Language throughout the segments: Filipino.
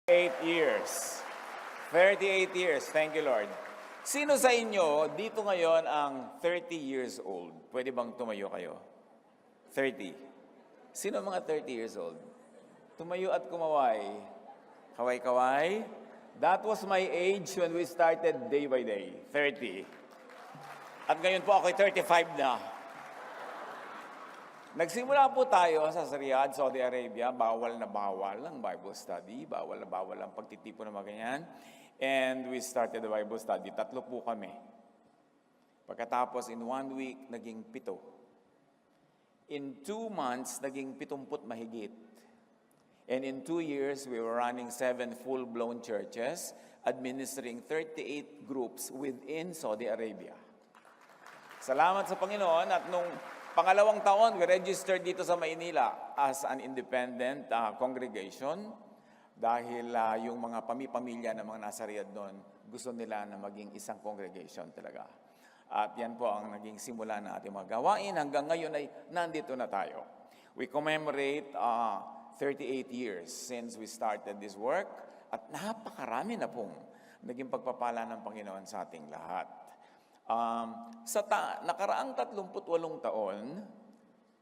8 years. 38 years. Thank you, Lord. Sino sa inyo dito ngayon ang 30 years old? Pwede bang tumayo kayo? 30. Sino ang mga 30 years old? Tumayo at kumaway. Kaway-kaway. That was my age when we started day by day. 30. At ngayon po ako'y 35 na. Nagsimula po tayo sa Riyadh, Saudi Arabia. Bawal na bawal ang Bible study. Bawal na bawal ang pagtitipon ng mga ganyan. And we started the Bible study. 3 po kami. Pagkatapos, in 1 week, naging 7. In 2 months, naging 70 mahigit. And in 2 years, we were running 7 full-blown churches, administering 38 groups within Saudi Arabia. Salamat sa Panginoon. At nung pangalawang taon, we registered dito sa Maynila as an independent congregation dahil yung mga pamilya ng mga nasa Riyadh doon, gusto nila na maging isang congregation talaga. At yan po ang naging simula ng ating mga gawain. Hanggang ngayon ay nandito na tayo. We commemorate 38 years since we started this work at napakarami na pong naging pagpapala ng Panginoon sa ating lahat. Nakaraang 38 taon,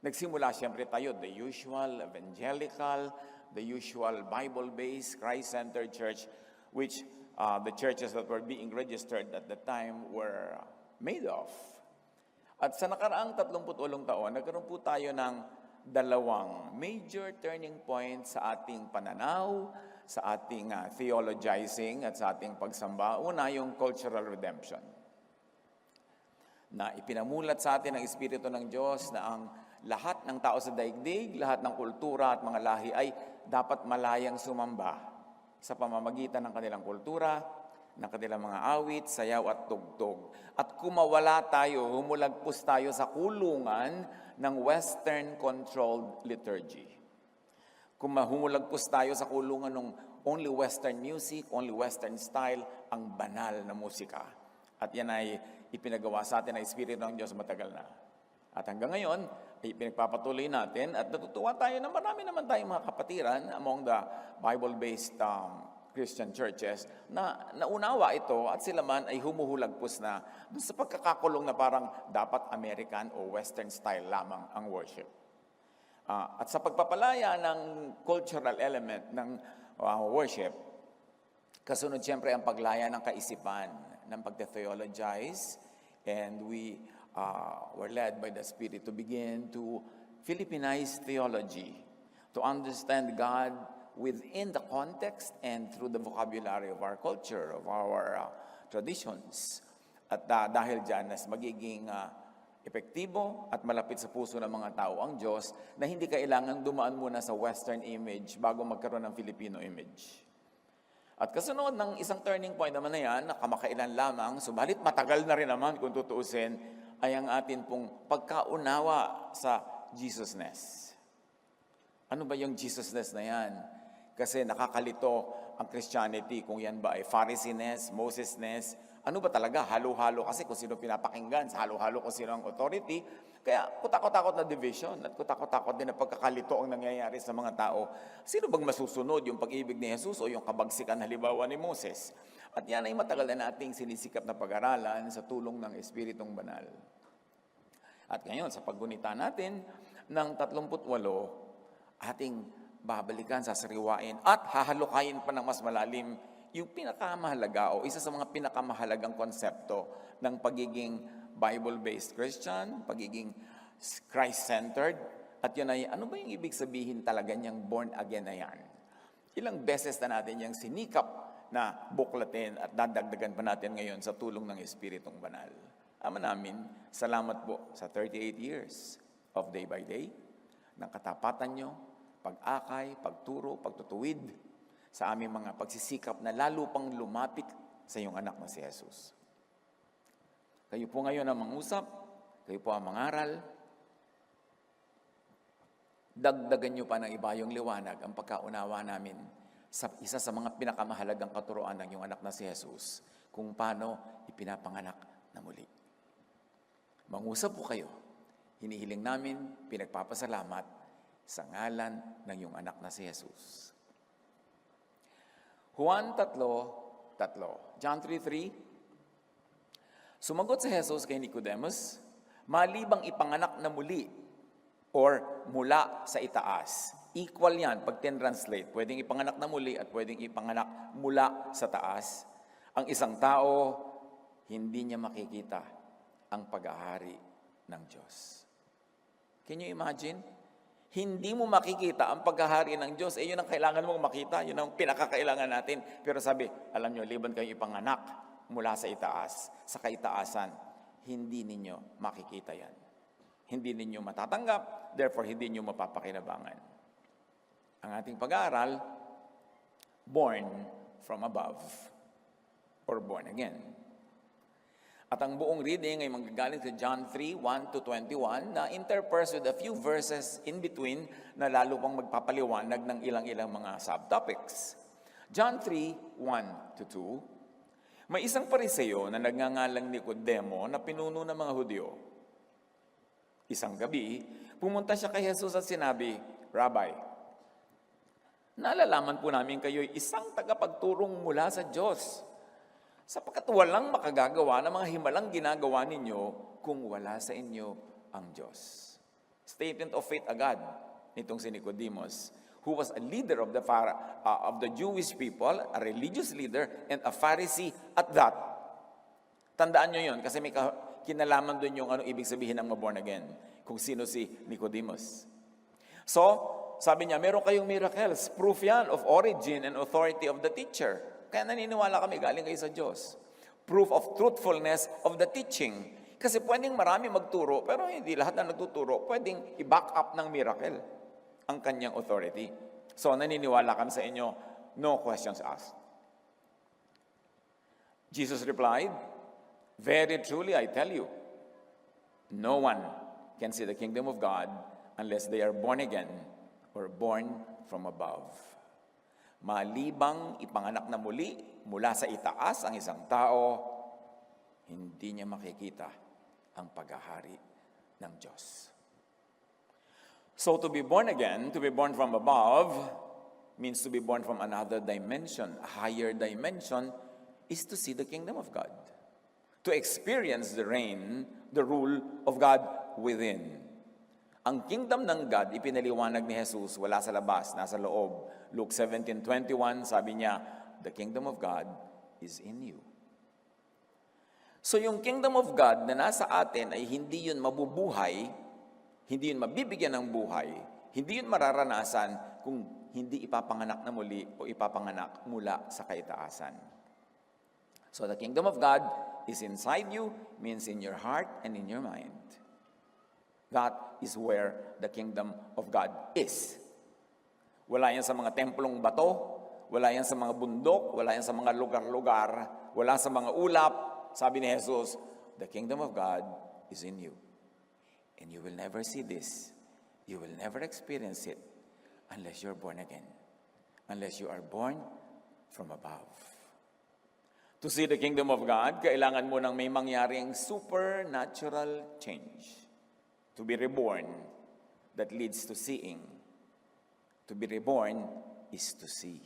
nagsimula siyempre tayo, the usual evangelical, the usual Bible-based, Christ-centered church, which the churches that were being registered at the time were made of. At sa nakaraang 38 taon, nagkaroon po tayo ng 2 major turning points sa ating pananaw, sa ating theologizing at sa ating pagsamba. Una, yung cultural redemption, na ipinamulat sa atin ng Espiritu ng Diyos na ang lahat ng tao sa daigdig, lahat ng kultura at mga lahi ay dapat malayang sumamba sa pamamagitan ng kanilang kultura, ng kanilang mga awit, sayaw at tugtog. At kumawala tayo, humulagpos tayo sa kulungan ng Western-controlled liturgy. Humulagpos tayo sa kulungan ng only Western music, only Western style, ang banal na musika. At yan ay ipinagawa sa atin ng Espiritu ng Diyos matagal na. At hanggang ngayon, ay pinagpapatuloy natin at natutuwa tayo na marami naman tayong mga kapatiran among the Bible-based Christian churches na naunawa ito at sila man ay humuhulagpos na doon sa pagkakakulong na parang dapat American o Western style lamang ang worship. At sa pagpapalaya ng cultural element ng worship, kasunod siyempre ang paglaya ng kaisipan, ng pagte-theologize, and we were led by the Spirit to begin to Philippinize theology, to understand God within the context and through the vocabulary of our culture, of our traditions. At dahil dyan, mas magiging epektibo at malapit sa puso ng mga tao ang Diyos na hindi kailangang dumaan muna sa Western image bago magkaroon ng Filipino image. At kasunod ng isang turning point naman na yan, na kamakailan lamang, subalit matagal na rin naman kung tutuusin, ay ang atin pong pagkaunawa sa Jesusness. Ano ba yung Jesusness na yan? Kasi nakakalito ang Christianity kung yan ba ay Pharisee-ness, Moses-ness. Ano ba talaga? Halo-halo kasi kung sino pinapakinggan, sa halo-halo kung sino ang authority. Kaya kutakot-takot na division at kutakot-takot din na pagkakalito ang nangyayari sa mga tao. Sino bang masusunod, yung pag-ibig ni Jesus o yung kabagsikan halimbawa ni Moses? At yan ay matagal na nating sinisikap na pag-aralan sa tulong ng Espiritong Banal. At ngayon, sa paggunita natin ng 38, ating babalikan, sasariwain at hahalukayin pa ng mas malalim yung pinakamahalaga o isa sa mga pinakamahalagang konsepto ng pagiging Bible-based Christian, pagiging Christ-centered. At yun ay, ano ba yung ibig sabihin talaga niyang born again na yan? Ilang beses na natin yung sinikap na buklatin at dadagdagan pa natin ngayon sa tulong ng Espiritong Banal. Ama namin, salamat po sa 38 years of day by day, ng katapatan nyo, pag-akay, pagturo, pagtutuwid sa aming mga pagsisikap na lalo pang lumapit sa iyong anak na si Jesus. Kayo po ngayon ang mangusap, kayo po ang mangaral. Dagdagan nyo pa ng iba yung liwanag, ang pagkaunawa namin sa isa sa mga pinakamahalagang katuroan ng iyong anak na si Jesus, kung paano ipinapanganak na muli. Mangusap po kayo. Hinihiling namin, pinagpapasalamat sa ngalan ng iyong anak na si Jesus. Juan 3:3. John 3:3. Sumagot si Jesus kay Nicodemus, malibang ipanganak na muli or mula sa itaas. Equal yan pag translate. Pwedeng ipanganak na muli at pwedeng ipanganak mula sa taas. Ang isang tao, hindi niya makikita ang paghahari ng Diyos. Can you imagine? Hindi mo makikita ang paghahari ng Diyos. Yun ang kailangan mong makita. Yun ang pinakakailangan natin. Pero sabi, alam nyo, liban kayo ipanganak mula sa itaas, sa kaitaasan, hindi ninyo makikita yan. Hindi ninyo matatanggap, therefore hindi ninyo mapapakinabangan. Ang ating pag-aaral, born from above, or born again. At ang buong reading ay manggagaling sa John 3:1-21 na interspersed with a few verses in between na lalo pang magpapaliwanag ng ilang-ilang mga subtopics. John 3:1-2, may isang Pariseo na nagngangalang Nicodemo na pinuno ng mga Hudyo. Isang gabi, pumunta siya kay Jesus at sinabi, Rabbi, nalalaman po namin kayo'y isang tagapagturong mula sa Diyos, sapagkat walang makagagawa ng mga himalang ginagawa ninyo kung wala sa inyo ang Diyos. Statement of faith agad nitong si Nicodemus, who was a leader of the Jewish people, a religious leader, and a Pharisee at that. Tandaan nyo yun, kasi may kinalaman doon yung ano ibig sabihin ng born again, kung sino si Nicodemus. So, sabi niya, meron kayong miracles, proof yan of origin and authority of the teacher. Kaya naniniwala kami, galing kayo sa Diyos. Proof of truthfulness of the teaching. Kasi pwedeng marami magturo, pero hindi lahat na nagtuturo, pwedeng i-back up ng miracle ang kanyang authority. So, naniniwala kami sa inyo, no questions asked. Jesus replied, very truly I tell you, no one can see the kingdom of God unless they are born again or born from above. Malibang ipanganak na muli mula sa itaas ang isang tao, hindi niya makikita ang paghahari ng Diyos. So to be born again, to be born from above, means to be born from another dimension. A higher dimension is to see the kingdom of God. To experience the reign, the rule of God within. Ang kingdom ng God, ipinaliwanag ni Jesus, wala sa labas, nasa loob. Luke 17:21, sabi niya, the kingdom of God is in you. So yung kingdom of God na nasa atin ay hindi yun mabubuhay, hindi yun mabibigyan ng buhay, hindi yun mararanasan kung hindi ipapanganak na muli o ipapanganak mula sa kaitaasan. So the kingdom of God is inside you, means in your heart and in your mind. That is where the kingdom of God is. Wala yan sa mga templong bato, wala yan sa mga bundok, wala yan sa mga lugar-lugar, wala sa mga ulap. Sabi ni Jesus, the kingdom of God is in you. And you will never see this. You will never experience it unless you're born again. Unless you are born from above. To see the kingdom of God, kailangan mo nang may mangyaring supernatural change. To be reborn, that leads to seeing. To be reborn is to see.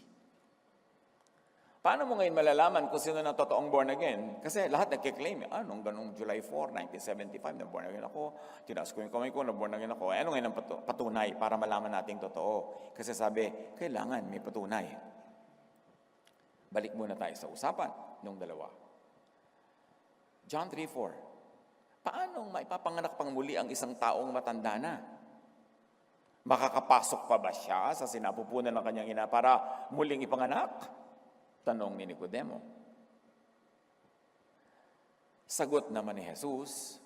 Paano mo ngayon malalaman kung sino na totoong born again? Kasi lahat nagkiklaim, nung ganung July 4, 1975, na born again ako. Tinaas ko yung kamay ko, na born again ako. Ano ngayon ang patunay para malaman nating totoo? Kasi sabi, kailangan may patunay. Balik muna tayo sa usapan nung dalawa. John 3:4. Paano maipapanganak pang muli ang isang taong matanda na? Makakapasok pa ba siya sa sinapupunan ng kanyang ina para muling ipanganak? Tanong ni Nicodemo. Sagot naman ni Jesus,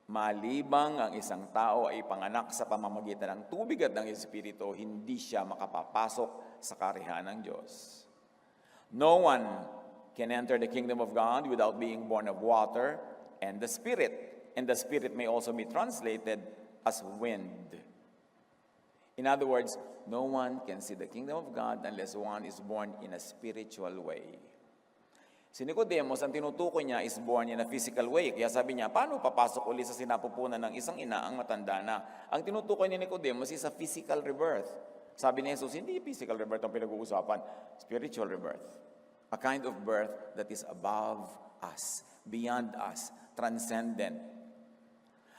malibang ang isang tao ay ipanganak sa pamamagitan ng tubig at ng Espiritu, hindi siya makapapasok sa karihan ng Diyos. No one can enter the kingdom of God without being born of water and the Spirit. And the Spirit may also be translated as wind. In other words, no one can see the kingdom of God unless one is born in a spiritual way. Si Nicodemus, ang tinutukoy niya is born in a physical way. Kaya sabi niya, paano papasok uli sa sinapupunan ng isang ina ang matanda na? Ang tinutukoy ni Nicodemus is a physical rebirth. Sabi ni Jesus, hindi physical rebirth ang pinag-uusapan, spiritual rebirth. A kind of birth that is above us, beyond us, transcendent.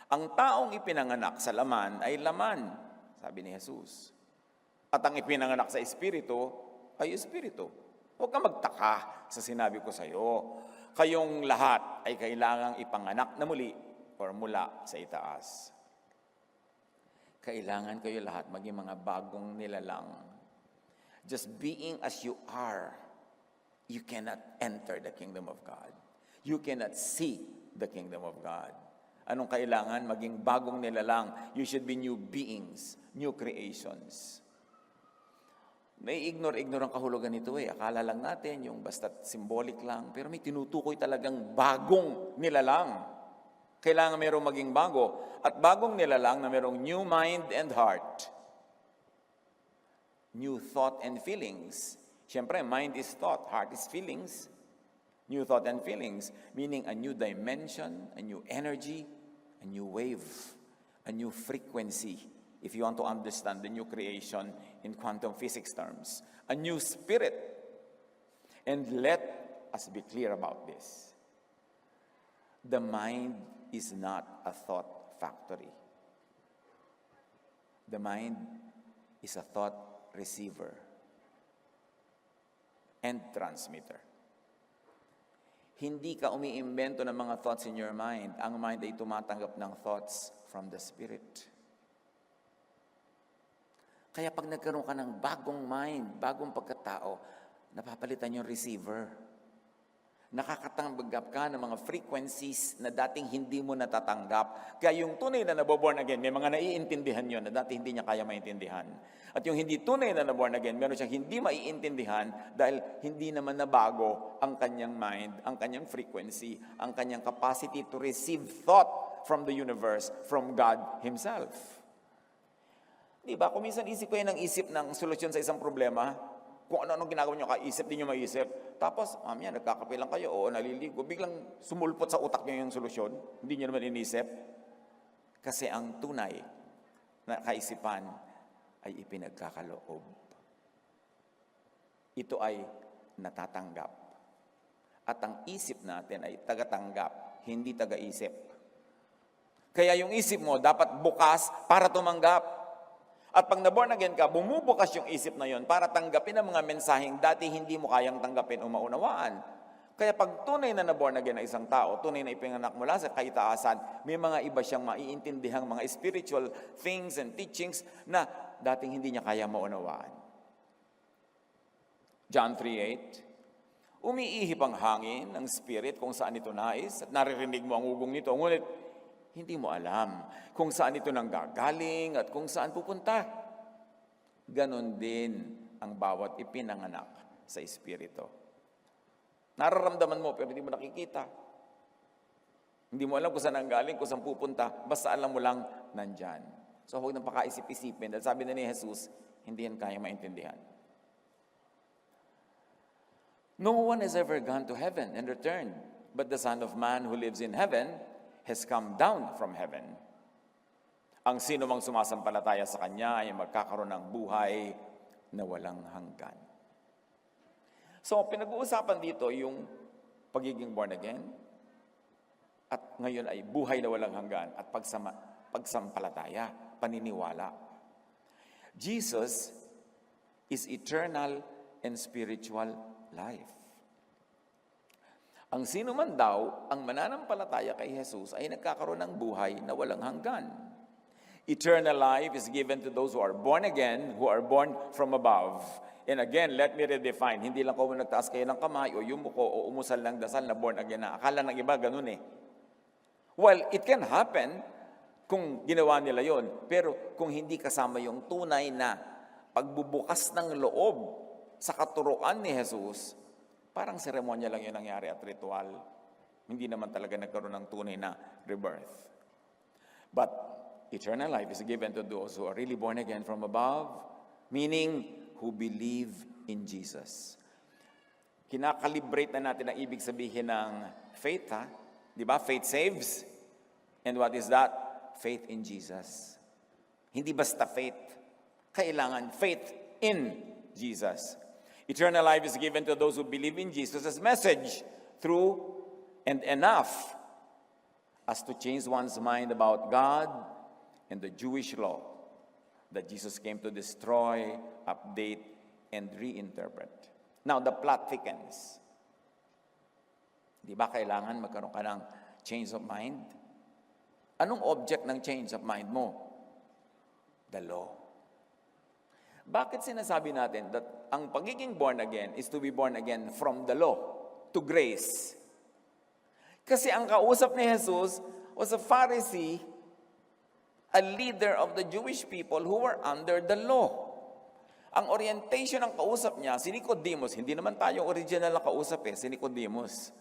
Ang taong ipinanganak sa laman ay laman, sabi ni Jesus. At ang ipinanganak sa espiritu ay espiritu. Huwag kang magtaka sa sinabi ko sa iyo. Kayong lahat ay kailangang ipanganak na muli or mula sa itaas. Kailangan kayo lahat maging mga bagong nilalang. Just being as you are, you cannot enter the kingdom of God. You cannot see the kingdom of God. Anong kailangan? Maging bagong nilalang. You should be new beings, new creations. May ignore ang kahulugan nito eh. Akala lang natin yung basta't symbolic lang. Pero may tinutukoy talagang bagong nilalang. Kailangan mayroong maging bago. At bagong nilalang na mayroong new mind and heart. New thought and feelings. Siyempre, mind is thought, heart is feelings. New thought and feelings, meaning a new dimension, a new energy, a new wave, a new frequency. If you want to understand the new creation in quantum physics terms, a new spirit. And let us be clear about this. The mind is not a thought factory. The mind is a thought receiver and transmitter. Hindi ka umiimbento ng mga thoughts in your mind. Ang mind ay tumatanggap ng thoughts from the Spirit. Kaya pag nagkaroon ka ng bagong mind, bagong pagkatao, napapalitan yung receiver. Nakakatanggap ka ng mga frequencies na dating hindi mo natatanggap. Kaya yung tunay na naboborn again, may mga naiintindihan yun na dati hindi niya kaya maintindihan. At yung hindi tunay na naborn again, meron siyang hindi maiintindihan dahil hindi naman nabago ang kanyang mind, ang kanyang frequency, ang kanyang capacity to receive thought from the universe, from God Himself. Di ba? Kung minsan isip kayo ng isip ng solusyon sa isang problema, kung ano-anong ginagawa nyo, kaisip, di nyo maisip. Tapos, mamaya, nagkakape lang kayo, o naliligo, biglang sumulpot sa utak nyo yung solusyon, hindi nyo naman inisip. Kasi ang tunay na kaisipan ay ipinagkakaloob. Ito ay natatanggap. At ang isip natin ay tagatanggap, hindi tagaisip. Kaya yung isip mo dapat bukas para tumanggap. At pag na-born again ka, bumubukas yung isip na yon para tanggapin ang mga mensaheng dati hindi mo kayang tanggapin o maunawaan. Kaya pag tunay na na-born again na isang tao, tunay na ipinanganak mula sa kaitaasan, may mga iba siyang maiintindihang mga spiritual things and teachings na dating hindi niya kaya maunawaan. John 3:8, umiihip ang hangin ng spirit kung saan ito nais at naririnig mo ang ugong nito, ngunit hindi mo alam kung saan ito nanggagaling at kung saan pupunta. Ganon din ang bawat ipinanganak sa Espiritu. Nararamdaman mo pero hindi mo nakikita. Hindi mo alam kung saan nanggaling, kung saan pupunta. Basta alam mo lang, nandyan. So huwag nang pakaisip-isipin. Dahil sabi na ni Jesus, hindi yan kaya maintindihan. No one has ever gone to heaven and returned, but the Son of Man who lives in heaven has come down from heaven. Ang sino mang sumasampalataya sa Kanya ay magkakaroon ng buhay na walang hanggan. So, pinag-uusapan dito yung pagiging born again, at ngayon ay buhay na walang hanggan, at pagsampalataya, paniniwala. Jesus is eternal and spiritual life. Ang sino man daw ang mananampalataya kay Jesus ay nagkakaroon ng buhay na walang hanggan. Eternal life is given to those who are born again, who are born from above. And again, let me redefine. Hindi lang kung nagtaas kayo ng kamay o yumuko o umusal ng dasal na born again na. Akala ng iba ganun eh. Well, it can happen kung ginawa nila yon. Pero kung hindi kasama yung tunay na pagbubukas ng loob sa katuruan ni Jesus, parang seremonya lang yun nangyari at ritual. Hindi naman talaga nagkaroon ng tunay na rebirth. But eternal life is given to those who are really born again from above, meaning who believe in Jesus. Kinakalibrate na natin ang ibig sabihin ng faith, ha? Di ba? Faith saves. And what is that? Faith in Jesus. Hindi basta faith. Kailangan faith in Jesus. Eternal life is given to those who believe in Jesus' message through and enough as to change one's mind about God and the Jewish law that Jesus came to destroy, update, and reinterpret. Now, the plot thickens. Di ba kailangan magkaroon ka ng change of mind? Anong object ng change of mind mo? The law. Bakit sinasabi natin that ang pagiging born again is to be born again from the law to grace? Kasi ang kausap ni Jesus was a Pharisee, a leader of the Jewish people who were under the law. Ang orientation ng kausap niya, si Nicodemus, hindi naman tayo original na kausap si Nicodemus.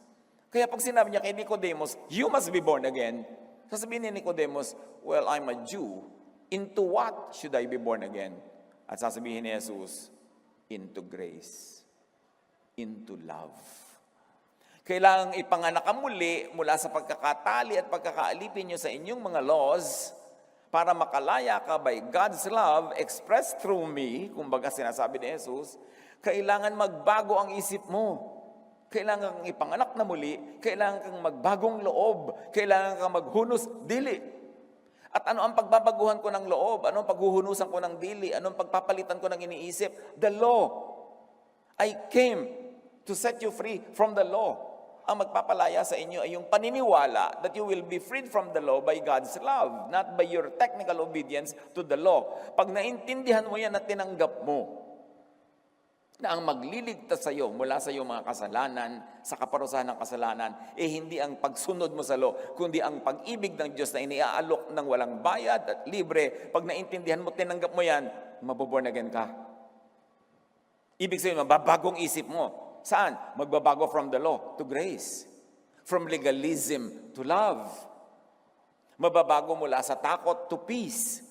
Kaya pag sinabi niya kay Nicodemus, you must be born again, sasabihin ni Nicodemus, well, I'm a Jew. Into what should I be born again? At sasabihin ni Jesus, into grace, into love. Kailangang ipanganak ka muli mula sa pagkakatali at pagkakaalipin nyo sa inyong mga laws para makalaya ka by God's love expressed through me, kumbaga sinasabi ni Jesus, kailangan magbago ang isip mo. Kailangan kang ipanganak na muli, kailangan kang magbagong loob, kailangan kang maghunos dili. At ano ang pagbabaguhan ko ng loob? Ano ang paghuhunusan ko ng dili? Ano ang pagpapalitan ko ng iniisip? The law. I came to set you free from the law. Ang magpapalaya sa inyo ay yung paniniwala that you will be freed from the law by God's love, not by your technical obedience to the law. Pag naintindihan mo yan at tinanggap mo, na ang magliligtas sa iyo mula sa iyong mga kasalanan, sa kaparusahan ng kasalanan, hindi ang pagsunod mo sa law, kundi ang pag-ibig ng Diyos na iniaalok ng walang bayad at libre. Pag naintindihan mo, tinanggap mo yan, maboborn again ka. Ibig sabihin, mababagong isip mo. Saan? Magbabago from the law to grace. From legalism to love. Mababago mula sa takot to peace.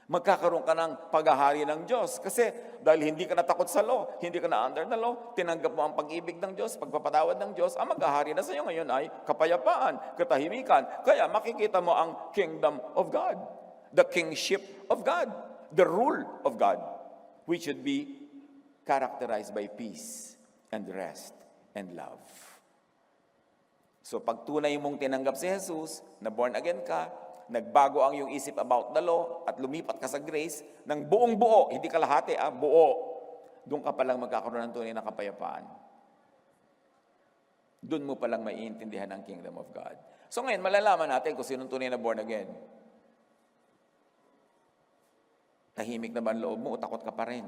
Magkakaroon ka ng paghahari ng Diyos. Kasi dahil hindi ka natakot sa law, hindi ka na under the law, tinanggap mo ang pag-ibig ng Diyos, pagpapatawad ng Diyos, ang maghahari na sa iyo ngayon ay kapayapaan, katahimikan. Kaya makikita mo ang kingdom of God, the kingship of God, the rule of God, which should be characterized by peace and rest and love. So pag tunay mong tinanggap si Jesus, na born again ka, nagbago ang iyong isip about the law, at lumipat ka sa grace, ng buong buo, hindi kalahati, buo, doon ka palang magkakaroon ng tunay na kapayapaan. Doon mo palang maiintindihan ang kingdom of God. So ngayon, malalaman natin kung sinong tunay na born again. Tahimik na ba ang loob mo o takot ka pa rin?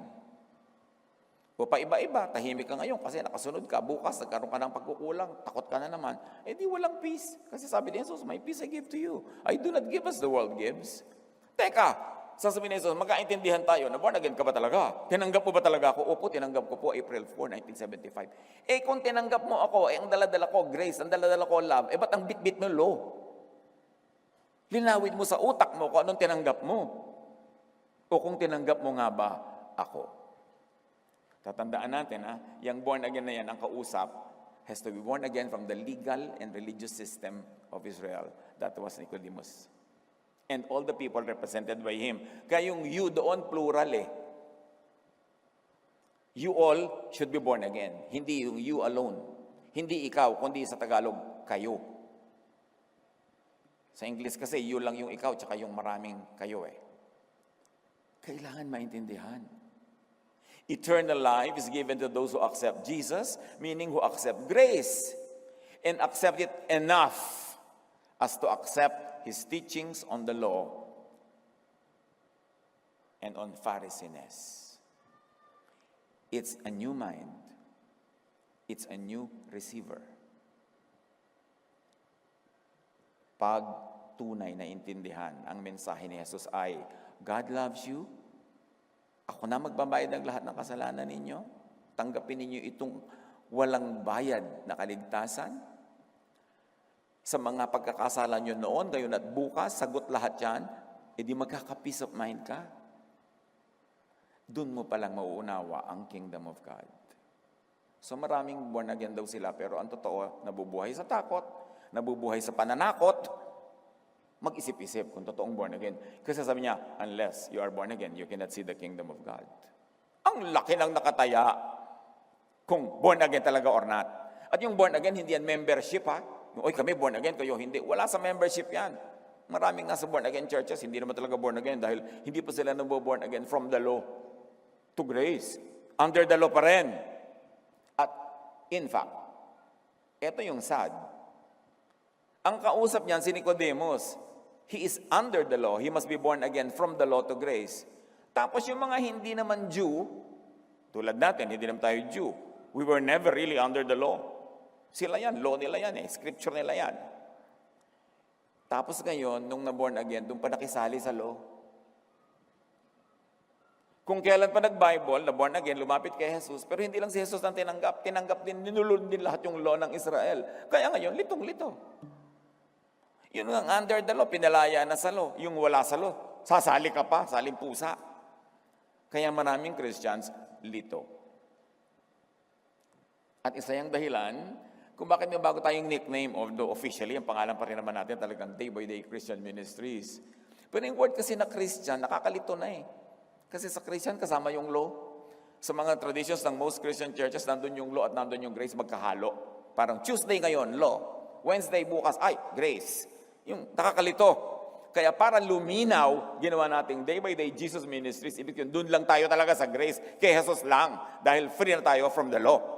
O paiba-iba, tahimik ka ngayon kasi nakasunod ka, bukas nagkaroon ka ng pagkukulang, takot ka na naman, di walang peace. Kasi sabi ni Jesus, my peace I give to you. I do not give as the world gives. Teka, sasabihin ni Jesus, magkaintindihan tayo, na born again ka ba talaga? Tinanggap mo ba talaga ako? Opo, tinanggap ko po April 4, 1975. Kung tinanggap mo ako, ang daladala ko grace, ang daladala ko love, ba't ang bit-bit mo law? Linawin mo sa utak mo kung anong tinanggap mo. O kung tinanggap mo nga ba ako. Tatandaan natin, yung born again na yan, ang kausap, has to be born again from the legal and religious system of Israel. That was Nicodemus. And all the people represented by him. Kaya yung you doon, plural You all should be born again. Hindi yung you alone. Hindi ikaw, kundi sa Tagalog, kayo. Sa English kasi, you lang yung ikaw, tsaka yung maraming kayo Kailangan maintindihan. Eternal life is given to those who accept Jesus, meaning who accept grace, and accept it enough as to accept His teachings on the law and on Pharisees. It's a new mind. It's a new receiver. Pag tunay na intindihan ang mensahe ni Jesus ay, God loves you, ako na magbabayad ng lahat ng kasalanan ninyo. Tanggapin ninyo itong walang bayad na kaligtasan. Sa mga pagkakasala nyo noon, ngayon at bukas, sagot lahat yan, di magkaka-peace of mind ka. Doon mo palang mauunawa ang kingdom of God. So maraming born again daw sila, pero ang totoo, nabubuhay sa takot, nabubuhay sa pananakot, mag-isip-isip kung totoong born again. Kasi sabi niya, unless you are born again, you cannot see the kingdom of God. Ang laki ng nakataya. kung born again talaga or not. At yung born again, hindi yan membership ha. Oy, kami born again, kayo hindi. Wala sa membership yan. Maraming nasa born again churches, hindi naman talaga born again dahil hindi pa sila born again from the law to grace. Under the law pa rin. At in fact, ito yung sad. Ang kausap niyan si Nicodemus, he is under the law. He must be born again from the law to grace. Tapos yung mga hindi naman Jew, tulad natin, hindi naman tayo Jew. We were never really under the law. Sila yan, law nila yan scripture nila yan. Tapos ngayon, nung na-born again, doon pa nakisali sa law. Kung kailan pa nag-Bible, na-born again, lumapit kay Jesus, pero hindi lang si Jesus ang tinanggap. Tinanggap din, ninulun din lahat yung law ng Israel. Kaya ngayon, litong-lito. Yun ang under the law, pinalaya na sa law. Yung wala sa law, sasali ka pa, saling pusa. Kaya maraming Christians, lito. At isa yung dahilan, kung bakit may bago tayong nickname, although officially, ang pangalan pa rin naman natin talagang Day by Day Christian Ministries. Pero yung word kasi na Christian, nakakalito na Kasi sa Christian, kasama yung law. Sa mga traditions ng most Christian churches, nandun yung law at nandun yung grace magkahalo. Parang Tuesday ngayon, law. Wednesday bukas, grace. Yung nakakalito. Kaya para luminaw, ginawa nating Day by Day Jesus Ministries. Ibig yun, dun lang tayo talaga sa grace. Kay Jesus lang. Dahil free na tayo from the law.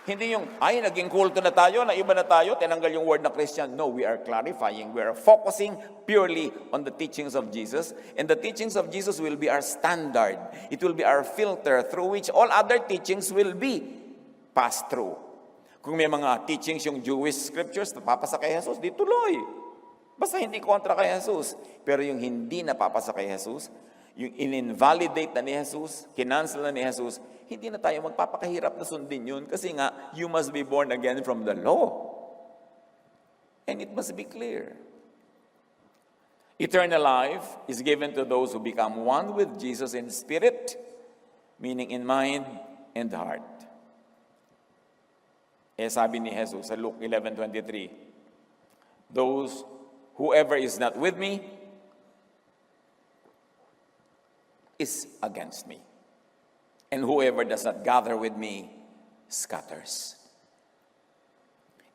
Hindi yung, naging kulto na tayo, na iba na tayo, tinanggal yung word na Christian. No, we are clarifying. We are focusing purely on the teachings of Jesus. And the teachings of Jesus will be our standard. It will be our filter through which all other teachings will be passed through. Kung may mga teachings yung Jewish scriptures na papasa kay Jesus, di tuloy. Basta hindi kontra kay Jesus. Pero yung hindi napapasa kay Jesus, yung in-invalidate na ni Jesus, kinancel na ni Jesus, hindi na tayo magpapakahirap na sundin yun kasi nga, you must be born again from the law. And it must be clear. Eternal life is given to those who become one with Jesus in spirit, meaning in mind and heart. Sabi ni Jesus sa Luke 11:23, whoever is not with me is against me. And whoever does not gather with me scatters.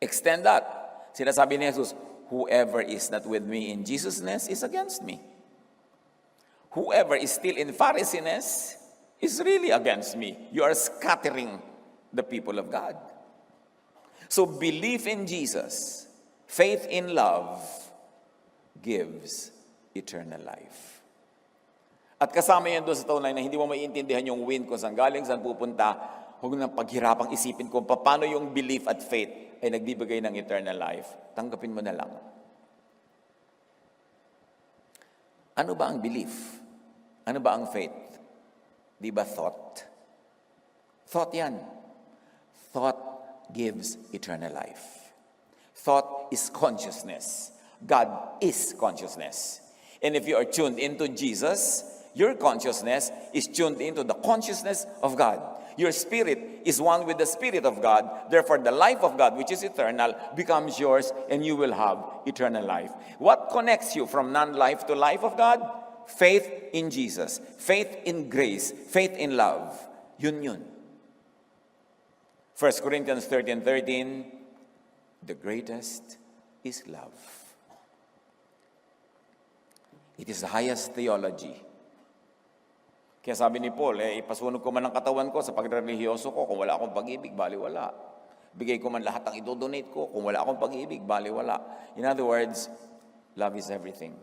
Extend that. Sinasabi ni Jesus, whoever is not with me in Jesusness is against me. Whoever is still in Phariseeness is really against me. You are scattering the people of God. So belief in Jesus, faith in love, gives eternal life. At kasama yan doon sa tunay na hindi mo maiintindihan yung wind kung saan galing, saan pupunta, huwag nang paghirapang isipin kung paano yung belief at faith ay nagbibigay ng eternal life. Tanggapin mo na lang. Ano ba ang belief? Ano ba ang faith? Di ba thought? Thought yan. Thought gives eternal life. Thought is consciousness. God is consciousness. And if you are tuned into Jesus, your consciousness is tuned into the consciousness of God. Your spirit is one with the Spirit of God. Therefore, the life of God, which is eternal, becomes yours and you will have eternal life. What connects you from non-life to life of God? Faith in Jesus. Faith in grace. Faith in love. Yun. 1 Corinthians 13:13, the greatest is love. It is the highest theology. Kaya sabi ni Paul, ipasunog ko man ang katawan ko sa pagre-religyoso ko, kung wala akong pag-ibig, baliwala. Bigay ko man lahat ng idodonate ko, kung wala akong pag-ibig, baliwala. In other words, love is everything.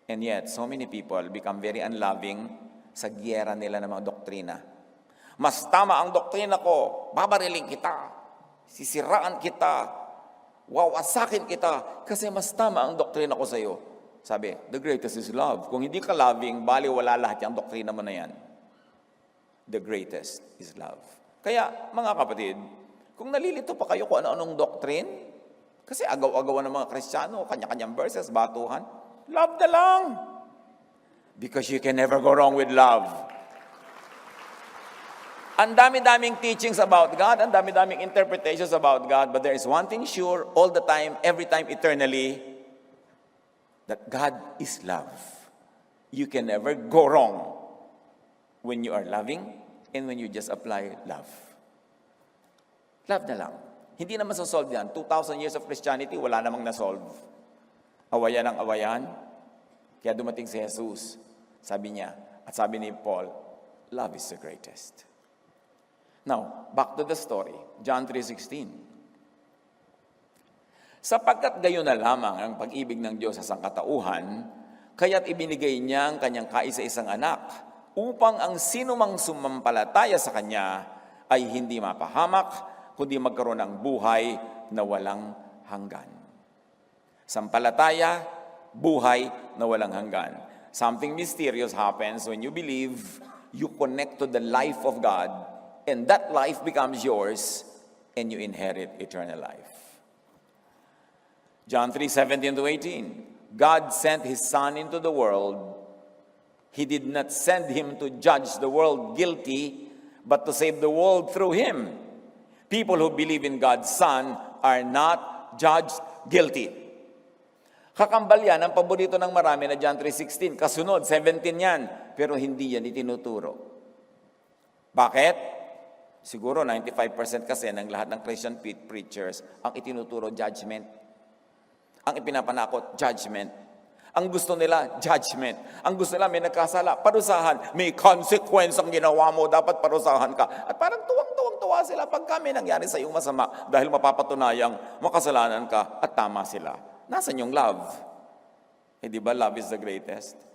And yet, so many people become very unloving sa giyera nila ng mga doktrina. Mas tama ang doktrina ko, babariling kita, sisiraan kita, wawasakin kita, kasi mas tama ang doktrina ko sa iyo. Sabi, the greatest is love. Kung hindi ka loving, baliwala lahat yung doktrina mo na yan. The greatest is love. Kaya, mga kapatid, kung nalilito pa kayo kung ano-anong doctrine, kasi agaw-agawan ng mga Kristiyano, kanya-kanyang verses, batuhan, love na lang. Because you can never go wrong with love. Ang dami-daming teachings about God, ang dami-daming interpretations about God, but there is one thing sure, all the time, every time, eternally, that God is love. You can never go wrong when you are loving and when you just apply love. Love na lang. Hindi naman solve yan. 2,000 years of Christianity, wala namang na-solve. Awayan ang awayan. Kaya dumating si Jesus. Sabi niya, at sabi ni Paul, love is the greatest. Now, back to the story. John 3:16. Sapagkat gayon na lamang ang pag-ibig ng Diyos sa sangkatauhan, kaya't ibinigay niya ang kanyang kaisa-isang anak, upang ang sinumang sumampalataya sa kanya ay hindi mapahamak, kundi magkaroon ng buhay na walang hanggan. Sampalataya, buhay na walang hanggan. Something mysterious happens when you believe, you connect to the life of God, and that life becomes yours, and you inherit eternal life. John 3:17-18. God sent His Son into the world. He did not send Him to judge the world guilty, but to save the world through Him. People who believe in God's Son are not judged guilty. Kakambal yan, ang paborito ng marami na John 3:16. Kasunod, 17 yan. Pero hindi yan itinuturo. Bakit? Siguro 95% kasi ng lahat ng Christian preachers, ang itinuturo, judgment. Ang ipinapanakot, judgment. Ang gusto nila, judgment. Ang gusto nila, may nagkasala, parusahan. May consequence ang ginawa mo, dapat parusahan ka. At parang tuwang-tuwa sila pag kami nangyari sa iyong masama dahil mapapatunayang makasalanan ka at tama sila. Nasaan yung love? Eh di ba love is the greatest?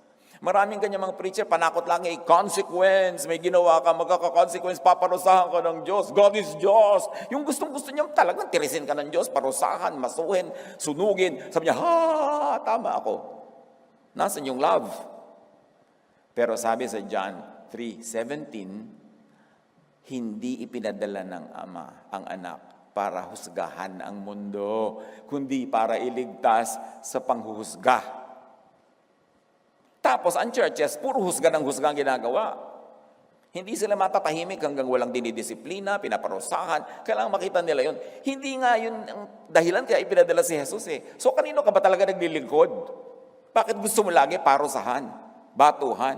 Maraming ganyan mga preacher, panakot lang, consequence, may ginawa ka, magkaka-consequence, paparusahan ka ng Diyos. God is Diyos. Yung gustong-gusto niya, talagang tirisin ka ng Diyos, parusahan, masuhin, sunugin. Sabi niya, tama ako. Nasaan yung love? Pero sabi sa John 3:17, hindi ipinadala ng Ama ang anak para husgahan ang mundo, kundi para iligtas sa panghuhusga. Tapos ang churches, puro husga ng husga ang ginagawa. Hindi sila matatahimik hanggang walang dinidisiplina, pinaparusahan. Kailangan makita nila yun. Hindi nga yun ang dahilan kaya ipinadala si Jesus eh. So kanino ka ba talaga naglilingkod? Bakit gusto mo lagi parusahan, batuhan?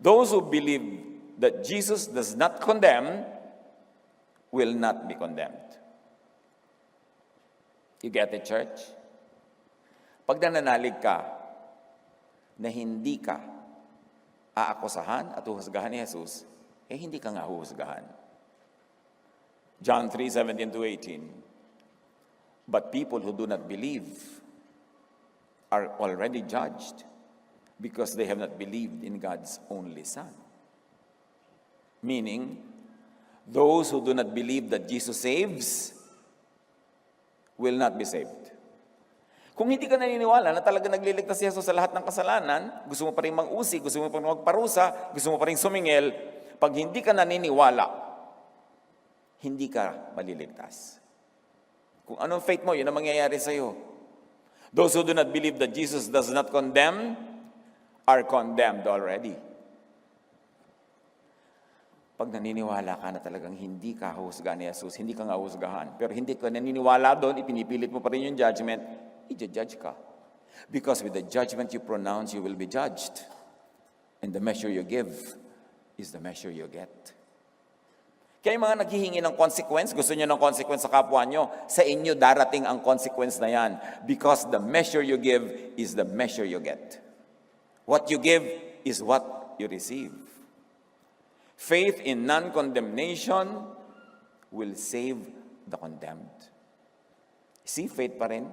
Those who believe that Jesus does not condemn will not be condemned. You get it, church? Pag nananalig ka na hindi ka aakusahan at uhusgahan ni Jesus, hindi ka nga huhusgahan. John 3:17-18. But people who do not believe are already judged because they have not believed in God's only Son. Meaning, those who do not believe that Jesus saves will not be saved. Kung hindi ka naniniwala na talaga nagliligtas si Jesus sa lahat ng kasalanan, gusto mo pa rin mang-usi, gusto mo pa rin magparusa, gusto mo pa rin sumingil, pag hindi ka naniniwala, hindi ka maliligtas. Kung anong faith mo, yun ang mangyayari sa'yo. Those who do not believe that Jesus does not condemn are condemned already. Pag naniniwala ka na talagang hindi ka husgahan ni Jesus, hindi ka nga husgahan, pero hindi ka naniniwala doon, ipinipilit mo pa rin yung judgment, i-judge ka. Because with the judgment you pronounce, you will be judged. And the measure you give is the measure you get. Kaya yung mga naghihingi ng consequence, gusto nyo ng consequence sa kapwa nyo, sa inyo darating ang consequence na yan. Because the measure you give is the measure you get. What you give is what you receive. Faith in non-condemnation will save the condemned. See, faith pa rin.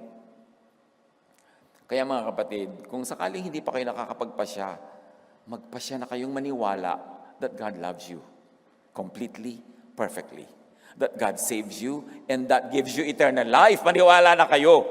Kaya mga kapatid, kung sakaling hindi pa kayo nakakapagpasya, magpasya na kayong maniwala that God loves you completely, perfectly. That God saves you and that gives you eternal life. Maniwala na kayo.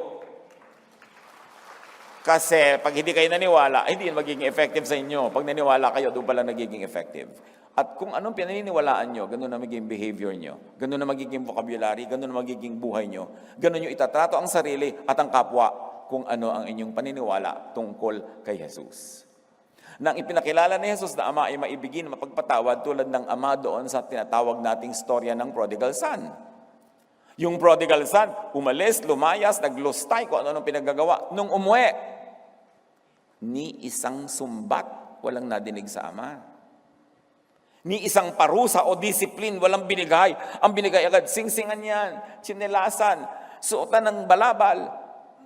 Kasi pag hindi kayo naniwala, hindi yun magiging effective sa inyo. Pag naniwala kayo, doon pala nagiging effective. At kung anong pinaniniwalaan nyo, ganun na magiging behavior nyo, ganun na magiging vocabulary, ganun na magiging buhay nyo, ganun nyo itatrato ang sarili at ang kapwa kung ano ang inyong paniniwala tungkol kay Jesus. Nang ipinakilala ni Jesus na Ama ay maibigin, mapagpatawad tulad ng Ama doon sa tinatawag nating storya ng prodigal son. Yung prodigal son, umalis, lumayas, naglustay, kung ano pinagagawa. Nung umuwi, ni isang sumbat, walang nadinig sa Ama. Ni isang parusa o discipline, walang binigay. Ang binigay agad, singsingan yan, tsinelasan, suotan ng balabal,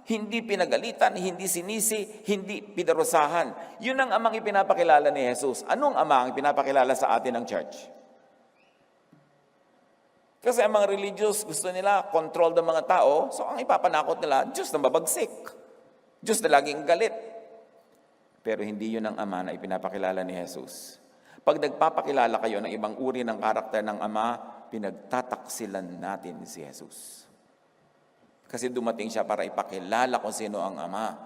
hindi pinagalitan, hindi sinisi, hindi pinarusahan. Yun ang amang ipinapakilala ni Jesus. Anong amang ipinapakilala sa atin ng church? Kasi ang mga religious, gusto nila control ng mga tao, so ang ipapanakot nila, Diyos na mabagsik. Diyos na laging galit. Pero hindi yun ang ama na ipinapakilala ni Jesus. Pag nagpapakilala kayo ng ibang uri ng karakter ng Ama, pinagtataksilan natin si Jesus. Kasi dumating siya para ipakilala kung sino ang Ama.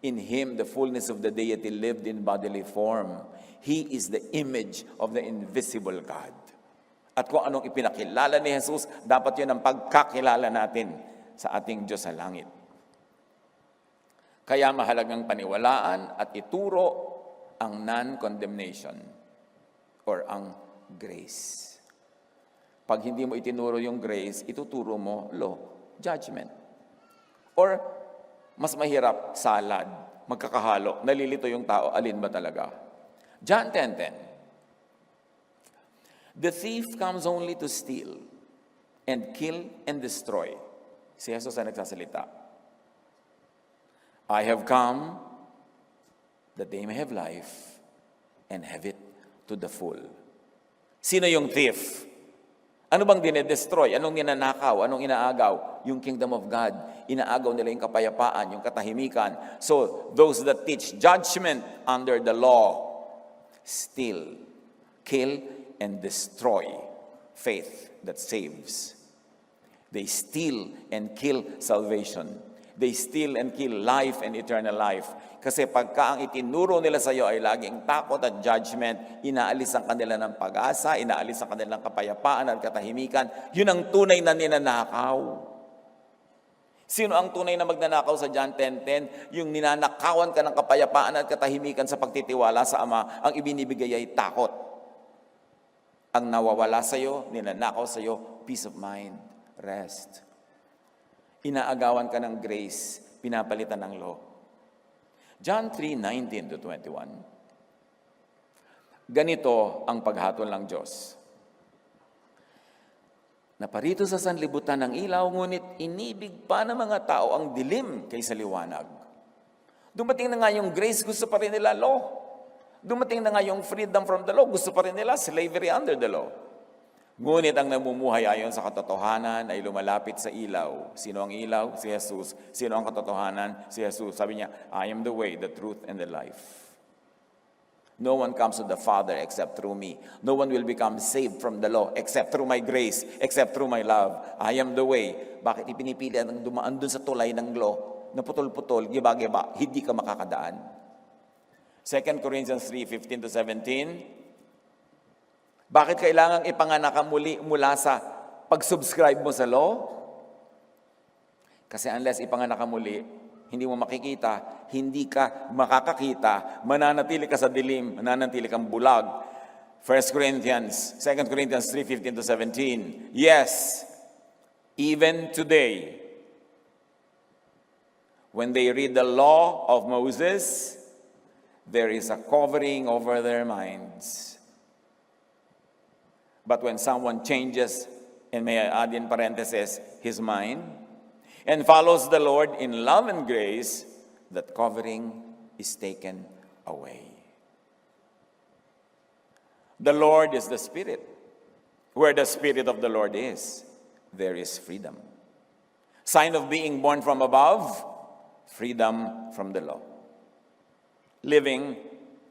In Him, the fullness of the deity lived in bodily form. He is the image of the invisible God. At kung anong ipinakilala ni Jesus, dapat yun ang pagkakilala natin sa ating Diyos sa langit. Kaya mahalagang paniwalaan at ituro ang non-condemnation or ang grace. Pag hindi mo itinuro yung grace, ituturo mo law, judgment. Or, mas mahirap, salad, magkakahalo, nalilito yung tao, alin ba talaga? John 10:10. The thief comes only to steal and kill and destroy. Si Jesus ang nagsasalita. I have come that they may have life and have it to the full. Sino yung thief? Ano bang dinedestroy? Anong ninanakaw? Anong inaagaw? Yung kingdom of God. Inaagaw nila yung kapayapaan, yung katahimikan. So, those that teach judgment under the law, steal, kill, and destroy faith that saves. They steal and kill salvation. They steal and kill life and eternal life. Kasi pagka ang itinuro nila sa iyo ay laging takot at judgment, inaalis ang kanila ng pag-asa, inaalis ang kanilang kapayapaan at katahimikan, yun ang tunay na ninanakaw. Sino ang tunay na magnanakaw sa John 10:10? Yung ninanakawan ka ng kapayapaan at katahimikan sa pagtitiwala sa Ama, ang ibinibigay ay takot. Ang nawawala sa iyo, ninanakaw sa iyo, peace of mind, rest. Inaagawan ka ng grace, pinapalitan ng law. John 3:19-21. Ganito ang paghatol ng Diyos. Naparito sa sanlibutan ng ilaw, ngunit inibig pa ng mga tao ang dilim kaysa liwanag. Dumating na nga yung grace, gusto pa rin nila law. Dumating na nga yung freedom from the law, gusto pa rin nila slavery under the law. Ngunit ang namumuhay ayon sa katotohanan ay lumalapit sa ilaw. Sino ang ilaw? Si Jesus. Sino ang katotohanan? Si Jesus. Sabi niya, I am the way, the truth, and the life. No one comes to the Father except through me. No one will become saved from the law except through my grace, except through my love. I am the way. Bakit ipinipili ang dumaan dun sa tulay ng law na putol-putol, giba-giba, hindi ka makakadaan? 2 Corinthians 3:15-17. Bakit kailangang ipanganak ka muli mula sa pag-subscribe mo sa law? Kasi unless ipanganak ka muli, hindi mo makikita, hindi ka makakakita, mananatili ka sa dilim, mananatili kang bulag. 2 Corinthians 3:15-17. Yes, even today, when they read the law of Moses, there is a covering over their minds. But when someone changes, and may I add in parentheses, his mind, and follows the Lord in love and grace, that covering is taken away. The Lord is the Spirit. Where the Spirit of the Lord is, there is freedom. Sign of being born from above, freedom from the law. Living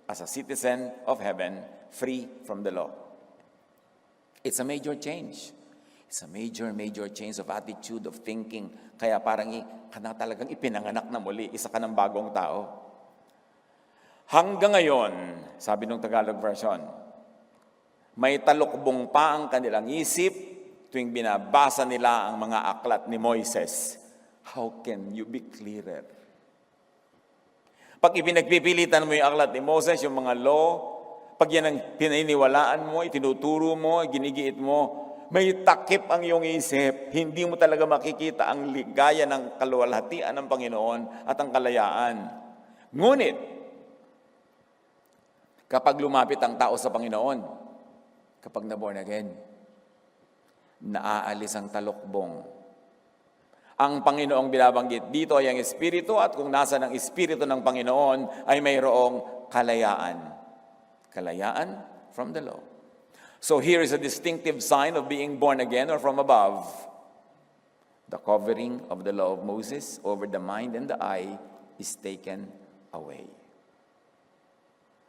as a citizen of heaven, free from the law. It's a major change. It's a major change of attitude, of thinking. Kaya parang ka na talagang ipinanganak na muli, isa ka ng bagong tao. Hanggang ngayon, sabi ng Tagalog version, may talukbong pa ang kanilang isip tuwing binabasa nila ang mga aklat ni Moises. How can you be clearer? Pag ipinagpipilitan mo yung aklat ni Moses, yung mga law, pag yan ang pininiwalaan mo, itinuturo mo, ginigiit mo, may takip ang iyong isip. Hindi mo talaga makikita ang ligaya ng kaluwalhatian ng Panginoon at ang kalayaan. Ngunit, kapag lumapit ang tao sa Panginoon, Kapag na-born again, naaalis ang talukbong. Ang Panginoong binabanggit dito ay ang Espiritu, at kung nasa ng Espiritu ng Panginoon ay mayroong kalayaan. Kalayaan from the law. So here is a distinctive sign of being born again or from above. The covering of the law of Moses over the mind and the eye is taken away.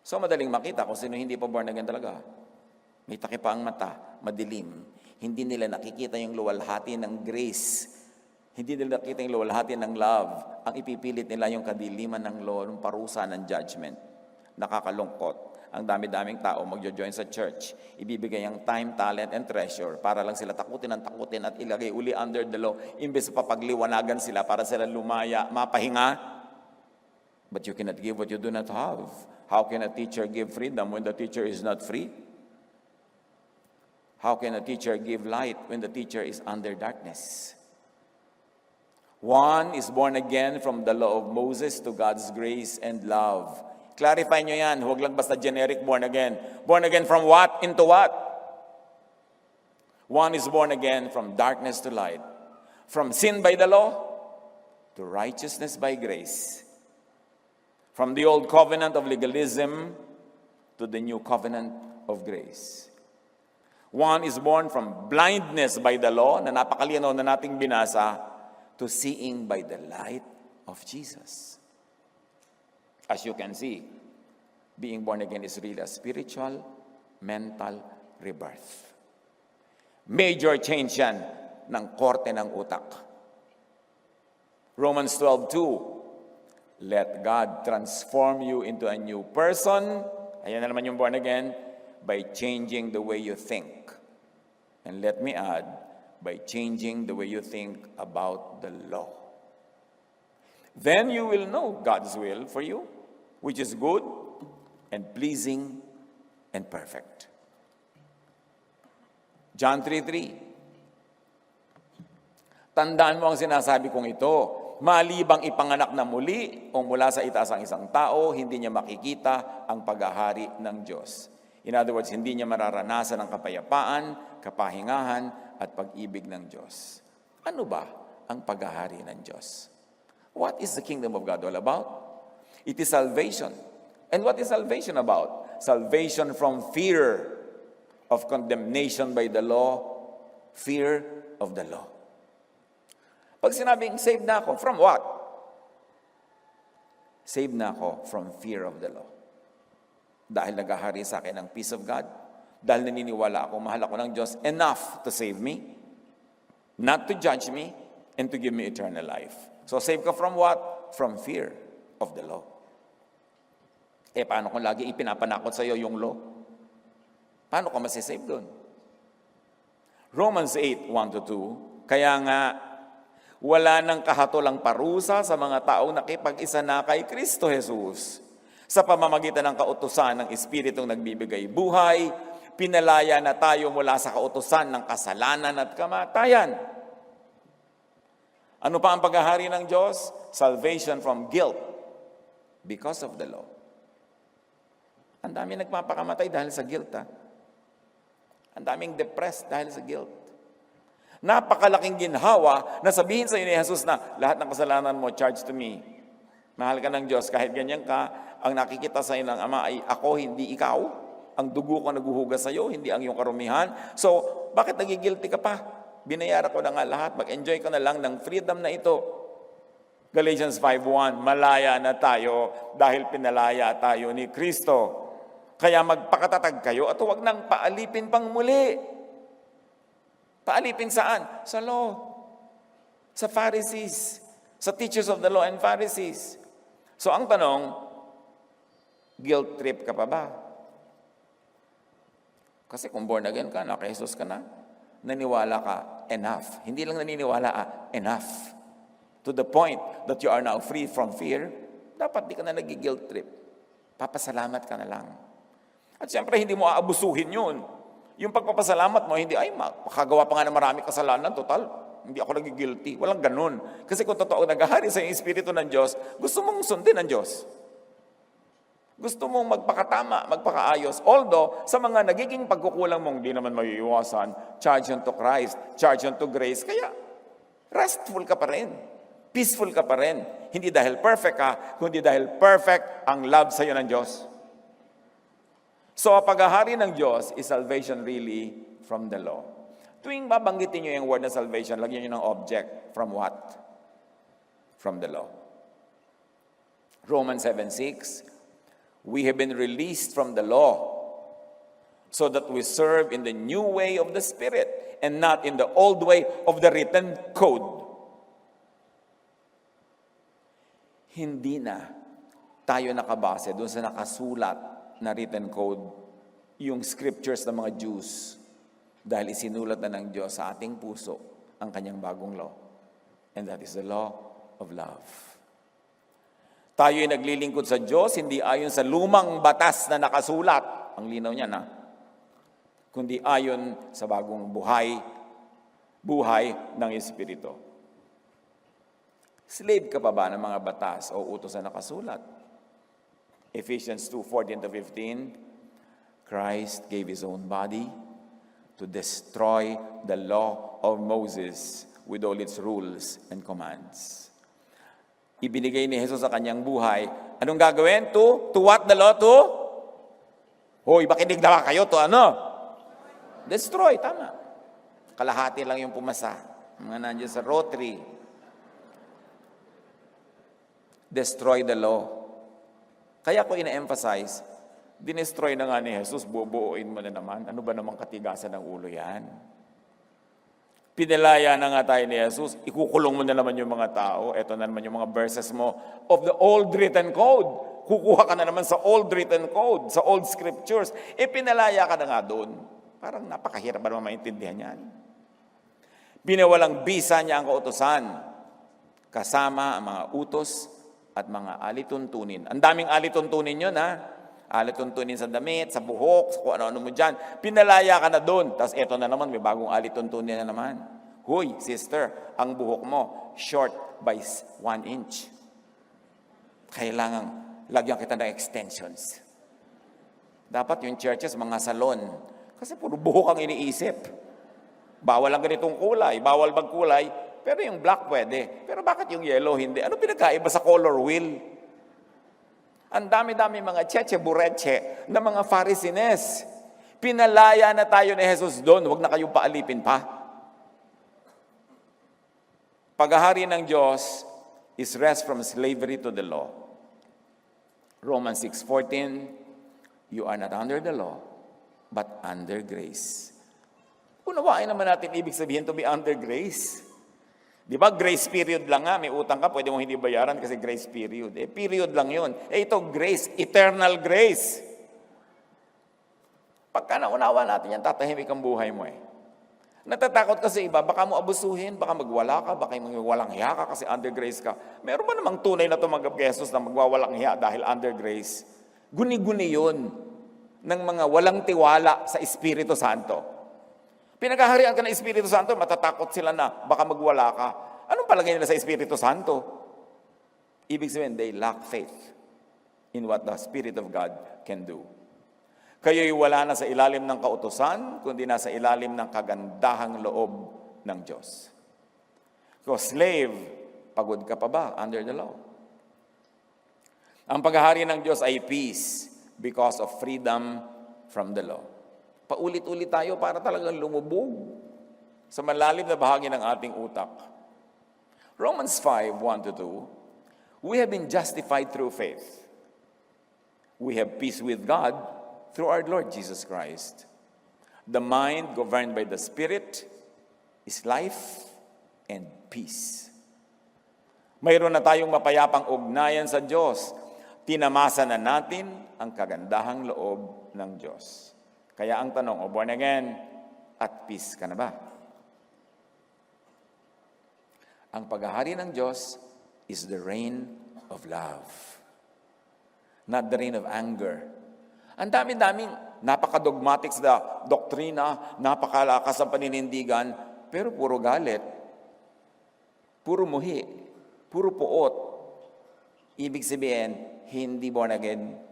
So madaling makita kung sino hindi pa born again talaga. May takip pa ang mata, madilim. Hindi nila nakikita yung luwalhati ng grace. Hindi nila nakikita yung luwalhati ng love. Ang ipipilit nila yung kadiliman ng law, ng parusa ng judgment. Nakakalungkot. Ang dami-daming tao magjo-join sa church. Ibibigay ang time, talent, and treasure para lang sila takutin at ilagay uli under the law. Imbes papagliwanagan sila para sila lumaya, mapahinga. But you cannot give what you do not have. How can a teacher give freedom when the teacher is not free? How can a teacher give light when the teacher is under darkness? One is born again from the law of Moses to God's grace and love. Clarify nyo yan. Huwag lang basta generic born again. Born again from what? Into what? One is born again from darkness to light. From sin by the law to righteousness by grace. From the old covenant of legalism to the new covenant of grace. One is born from blindness by the law, na napakalinaw na nating binasa, to seeing by the light of Jesus. As you can see, being born again is really a spiritual, mental rebirth. Major change yan ng korte ng utak. Romans 12:2, let God transform you into a new person. Ayan na naman yung born again, by changing the way you think. And let me add, by changing the way you think about the law. Then you will know God's will for you, which is good and pleasing and perfect. John 3:3. Tandaan mo ang sinasabi kong ito, malibang ipanganak na muli o mula sa itaas ang isang tao, hindi niya makikita ang paghahari ng Diyos. In other words, hindi niya mararanasan ang kapayapaan, kapahingahan, at pag-ibig ng Diyos. Ano ba ang paghahari ng Diyos? What is the kingdom of God all about? It is salvation. And what is salvation about? Salvation from fear of condemnation by the law, fear of the law. Pag sinabing saved na ako, from what? Saved na ako from fear of the law. Dahil naghahari sa akin ang peace of God, dahil naniniwala ako, mahal ako ng Diyos, enough to save me, not to judge me, and to give me eternal life. So save ka from what? From fear of the law. Paano kung lagi ipinapanakot sa iyo yung law? Paano ka masisave doon? Romans 8:1-2, kaya nga, wala nang kahatulang parusa sa mga taong nakipag-isa na kay Kristo Jesus. Sa pamamagitan ng kautusan ng Espiritong nagbibigay buhay, pinalaya na tayo mula sa kautusan ng kasalanan at kamatayan. Ano pa ang paghahari ng Diyos? Salvation from guilt because of the law. Ang daming nagpapakamatay dahil sa guilt. Ang daming depressed dahil sa guilt. Napakalaking ginhawa na sabihin sa iyo ni Jesus na lahat ng kasalanan mo, charge to me. Mahal ka ng Diyos kahit ganyan ka. Ang nakikita sa iyo ng Ama ay ako, hindi ikaw. Ang dugo ko naghuhugas sa iyo, hindi ang iyong karumihan. So, bakit nagigilty ka pa? Binayaran ko na nga lahat. Mag-enjoy ka na lang ng freedom na ito. Galatians 5:1, malaya na tayo dahil pinalaya tayo ni Kristo. Kaya magpakatatag kayo at huwag nang paalipin pang muli. Paalipin saan? Sa law. Sa Pharisees. Sa teachers of the law and Pharisees. So ang tanong, guilt trip ka pa ba? Kasi kung born again ka, naka Jesus ka na, naniwala ka, enough. Hindi lang naniniwala, enough. To the point that you are now free from fear, dapat di ka na nag-guilt trip. Papasalamat ka na lang. At siyempre, hindi mo aabusuhin yun. Yung pagpapasalamat mo, hindi, ay, makagawa pa nga na marami kasalanan, total, hindi ako nag-guilty. Walang ganun. Kasi kung totoo naghahari sa Espiritu ng Diyos, gusto mong sundin ang Diyos. Gusto mong magpakatama, magpakaayos. Although, sa mga nagiging pagkukulang mong di naman maiiwasan, charge on to Christ, charge on to grace. Kaya, restful ka pa rin. Peaceful ka pa rin. Hindi dahil perfect ka, kundi dahil perfect ang love sa'yo ng Diyos. So, paghahari ng Diyos is salvation really from the law. Tuwing babanggitin nyo yung word na salvation, lagyan nyo ng object. From what? From the law. Romans 7:6, we have been released from the law so that we serve in the new way of the Spirit and not in the old way of the written code. Hindi na tayo nakabase doon sa nakasulat na written code, yung scriptures ng mga Jews, dahil isinulat na ng Diyos sa ating puso ang kanyang bagong law. And that is the law of love. Tayo ay naglilingkod sa Diyos, hindi ayon sa lumang batas na nakasulat. Ang linaw niya na. Kundi ayon sa bagong buhay ng Espiritu. Slave ka pa ba ng mga batas o utos na nakasulat? Ephesians 2:14-15, Christ gave His own body to destroy the law of Moses with all its rules and commands. Ibinigay ni Jesus sa kanyang buhay. Anong gagawin? To what the law to? Hoy, makinig na kayo to ano? Destroy, tama. Kalahati lang yung pumasa. Mga nandiyan sa rotary. Destroy the law. Kaya ko ina-emphasize, dinestroy na nga ni Jesus, bubuuin mo na naman. Ano ba namang katigasan ng ulo yan? Pinalaya na nga tayo ni Jesus, ikukulong mo na naman yung mga tao. Ito na naman yung mga verses mo of the old written code. Kukuha ka na naman sa old written code, sa old scriptures. Pinalaya ka na nga doon. Parang napakahirap ba naman maintindihan yan? Binawalang bisa niya ang kautusan, kasama ang mga utos at mga alituntunin. Ang daming alituntunin yun, ha? Alituntunin sa damit, sa buhok, kung ano-ano mo dyan. Pinalaya ka na doon. Tapos eto na naman, may bagong alituntunin na naman. Huy, sister, ang buhok mo, short by 1 inch. Kailangan lagyan kita ng extensions. Dapat yung churches, mga salon. Kasi puro buhok ang iniisip. Bawal ang ganitong kulay, bawal magkulay, pero yung black pwede. Pero bakit yung yellow hindi? Ano pinagkaiba sa color wheel? Ang dami-dami mga cheche-bureche na mga Pharisees. Pinalaya na tayo ni Jesus doon. Huwag na kayong paalipin pa. Paghahari ng Diyos is rest from slavery to the law. Romans 6:14, you are not under the law, but under grace. Unawain naman natin ibig sabihin to be under grace. Di ba, grace period lang nga, may utang ka, pwede mong hindi bayaran kasi grace period. Period lang yun. Ito, grace, eternal grace. Pagka naunawa natin yan, tatahimik ang buhay mo Natatakot ka sa iba, baka mo abusuhin, baka magwala ka, baka magwalang hiya ka kasi under grace ka. Meron ba namang tunay na tumanggap kay Jesus na magwawalang hiya dahil under grace? Guni-guni yun ng mga walang tiwala sa Espiritu Santo. Pinaghaharian ka ng Espiritu Santo, matatakot sila na baka magwala ka. Anong palagay nila sa Espiritu Santo? Ibig sabihin, they lack faith in what the Spirit of God can do. Kayo'y wala na sa ilalim ng kautusan, kundi nasa ilalim ng kagandahang loob ng Diyos. So, slave, pagod ka pa ba under the law? Ang paghahari ng Diyos ay peace because of freedom from the law. Paulit-ulit tayo para talagang lumubog sa malalim na bahagi ng ating utak. Romans 5:1-2, we have been justified through faith. We have peace with God through our Lord Jesus Christ. The mind governed by the Spirit is life and peace. Mayroon na tayong mapayapang ugnayan sa Diyos. Tinamasa na natin ang kagandahang loob ng Diyos. Kaya ang tanong, born again, at peace ka na ba? Ang paghahari ng Diyos is the reign of love, not the reign of anger. Ang dami-daming napaka-dogmatic sa doktrina, napakalakas ang paninindigan, pero puro galit, puro muhi, puro puot. Ibig sabihin, hindi born again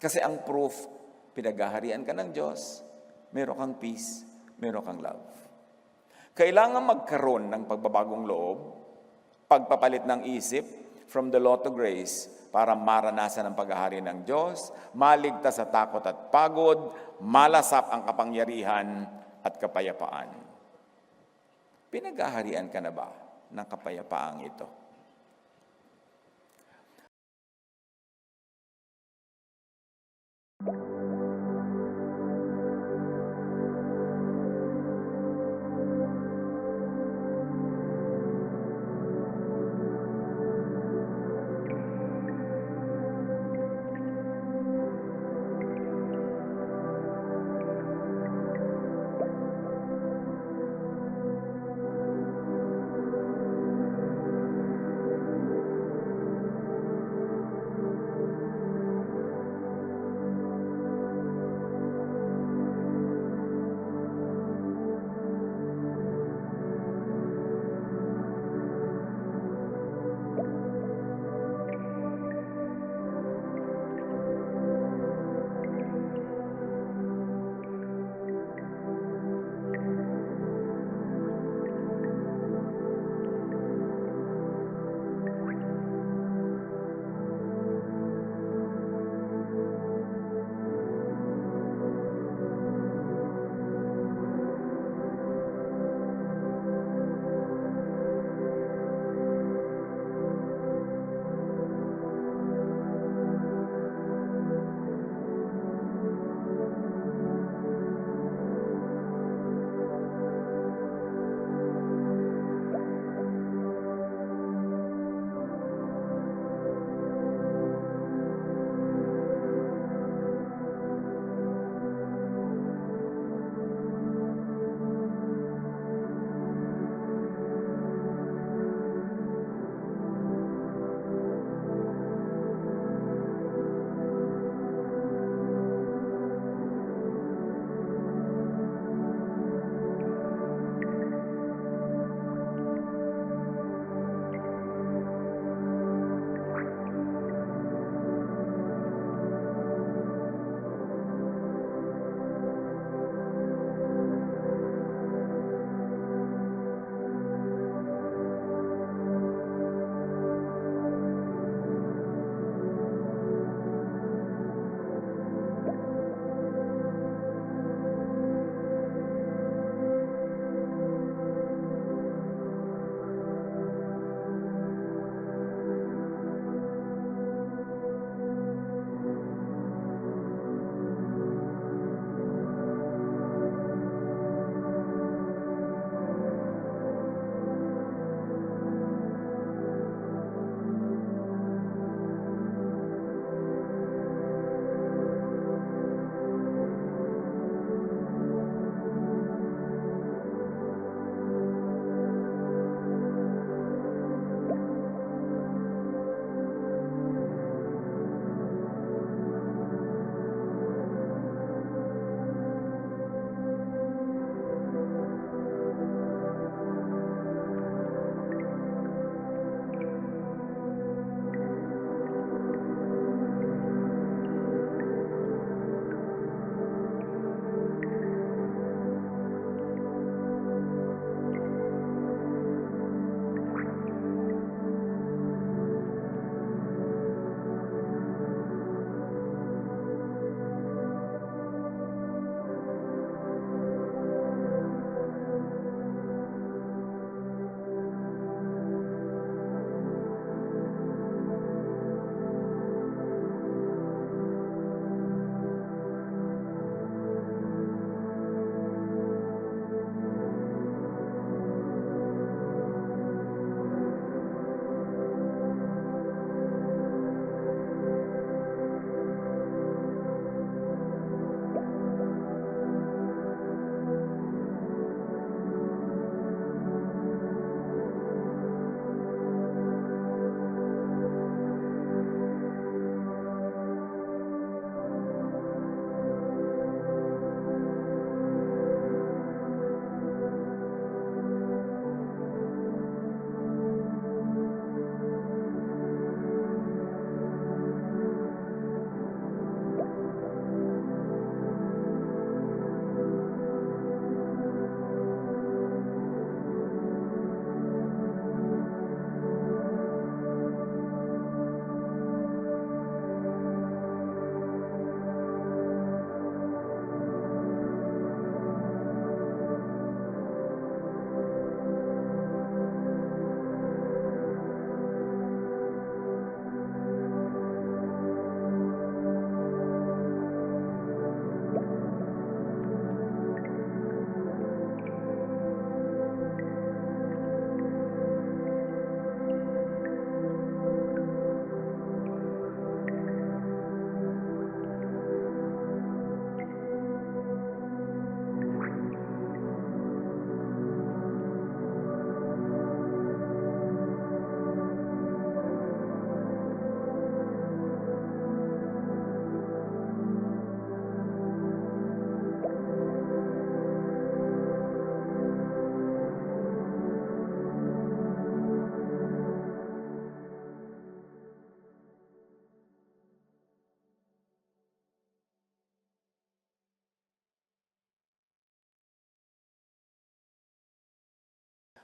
Kasi ang proof, pinaghaharian ka ng Diyos, meron kang peace, meron kang love. Kailangan magkaroon ng pagbabagong loob, pagpapalit ng isip from the law to grace para maranasan ang paghahari ng Diyos, maligtas sa takot at pagod, malasap ang kapangyarihan at kapayapaan. Pinaghaharian ka na ba ng kapayapaang ito?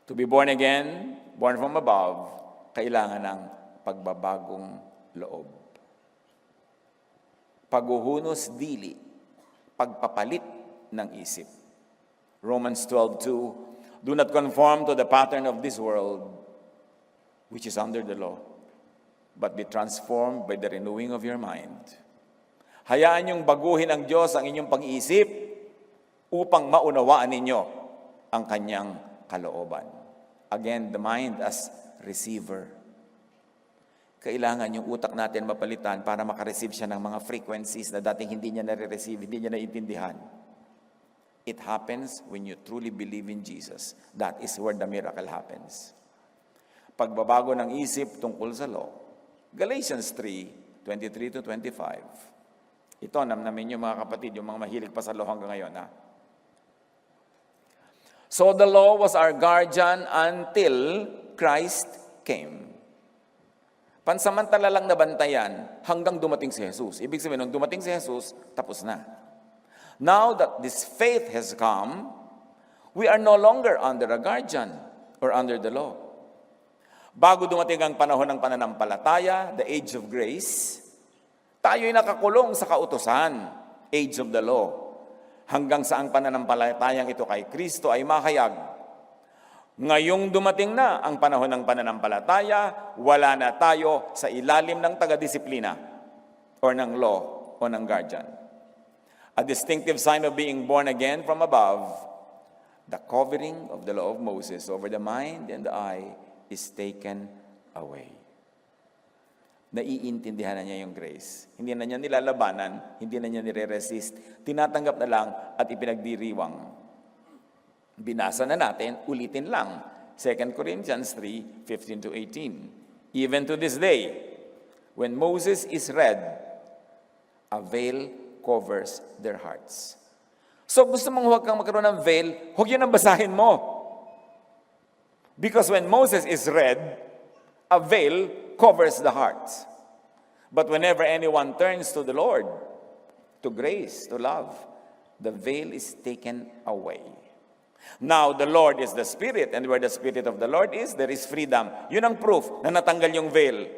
To be born again, born from above, kailangan ng pagbabagong loob. Paghuhunos dili, pagpapalit ng isip. Romans 12:2, do not conform to the pattern of this world, which is under the law, but be transformed by the renewing of your mind. Hayaan niyong baguhin ng Diyos ang inyong pag-iisip upang maunawaan ninyo ang kanyang kalooban. Again, the mind as receiver. Kailangan yung utak natin mapalitan para makareceive siya ng mga frequencies na dating hindi niya nare-receive, hindi niya naiintindihan. It happens when you truly believe in Jesus. That is where the miracle happens. Pagbabago ng isip tungkol sa law. Galatians 3:23-25. Ito, namnamin nyo mga kapatid, yung mga mahilig pa sa law hanggang ngayon. So the law was our guardian until Christ came. Pansamantala lang nabantayan hanggang dumating si Jesus. Ibig sabihin, nung dumating si Jesus, tapos na. Now that this faith has come, we are no longer under a guardian or under the law. Bago dumating ang panahon ng pananampalataya, the age of grace, tayo'y nakakulong sa kautusan, age of the law. Hanggang sa ang pananampalatayang ito kay Kristo ay mahayag. Ngayong dumating na ang panahon ng pananampalataya, wala na tayo sa ilalim ng taga-disiplina or ng law o ng guardian. A distinctive sign of being born again from above, the covering of the law of Moses over the mind and the eye is taken away. Naiintindihan na niya yung grace. Hindi na niya nilalabanan, hindi na niya nire-resist. Tinatanggap na lang at ipinagdiriwang. Binasa na natin, ulitin lang. 2 Corinthians 3:15-18. Even to this day, when Moses is read, a veil covers their hearts. So gusto mong huwag kang magkaroon ng veil, huwag yun ang basahin mo. Because when Moses is read, a veil covers the heart. But whenever anyone turns to the Lord, to grace, to love, the veil is taken away. Now, the Lord is the Spirit, and where the Spirit of the Lord is, there is freedom. Yun ang proof na natanggal yung veil.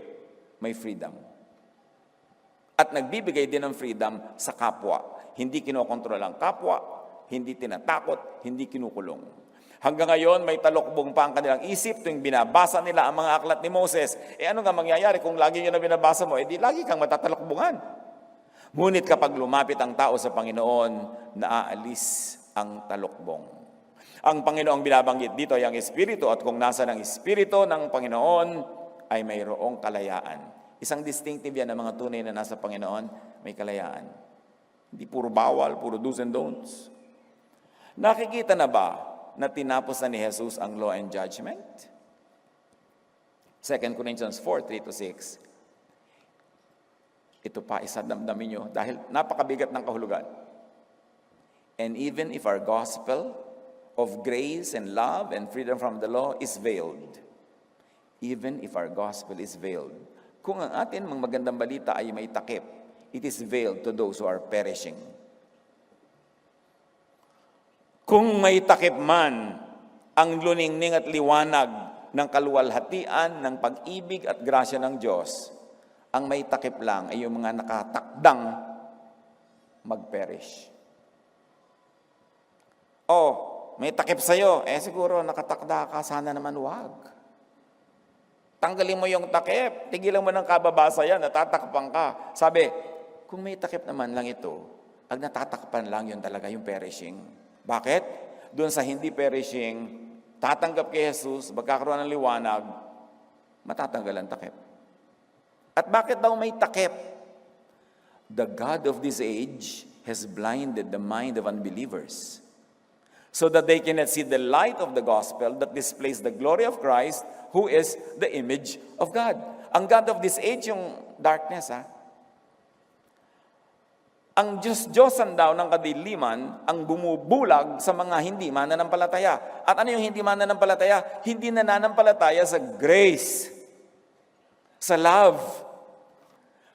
May freedom. At nagbibigay din ng freedom sa kapwa. Hindi kinokontrol ang kapwa, hindi tinatakot, hindi kinukulong. Hanggang ngayon, may talokbong pa ang kanilang isip tuwing binabasa nila ang mga aklat ni Moses. Ano nga mangyayari kung lagi nyo na binabasa mo? Di lagi kang matatalokbungan. Ngunit kapag lumapit ang tao sa Panginoon, naaalis ang talokbong. Ang Panginoong binabanggit dito ay ang Espiritu, at kung nasa ng Espiritu ng Panginoon, ay mayroong kalayaan. Isang distinctive yan ng mga tunay na nasa Panginoon, may kalayaan. Hindi puro bawal, puro do's and don'ts. Nakikita na ba na tinapos na ni Jesus ang law and judgment? 2 Corinthians 4:3-6. Ito pa, isadamdamin nyo dahil napakabigat ng kahulugan. And even if our gospel of grace and love and freedom from the law is veiled, even if our gospel is veiled, kung ang atin mga magandang balita ay may takip, it is veiled to those who are perishing. Kung may takip man ang luningning at liwanag ng kaluwalhatian, ng pag-ibig at grasya ng Diyos, ang may takip lang ay yung mga nakatakdang mag-perish. May takip sa'yo, siguro nakatakda ka, sana naman wag. Tanggalin mo yung takip, tigilan mo ng kababasa yan, natatakpan ka. Sabi, kung may takip naman lang ito, pag natatakpan lang yun talaga yung perishing. Bakit? Doon sa hindi perishing, tatanggap kay Jesus, magkakaroon ng liwanag, matatanggal ang takip. At bakit daw may takip? The God of this age has blinded the mind of unbelievers so that they cannot see the light of the gospel that displays the glory of Christ, who is the image of God. Ang God of this age, yung darkness, Ang Diyos-Diyosan daw ng kadiliman ang bumubulag sa mga hindi mananampalataya. At ano yung hindi mananampalataya? Hindi nananampalataya sa grace, sa love.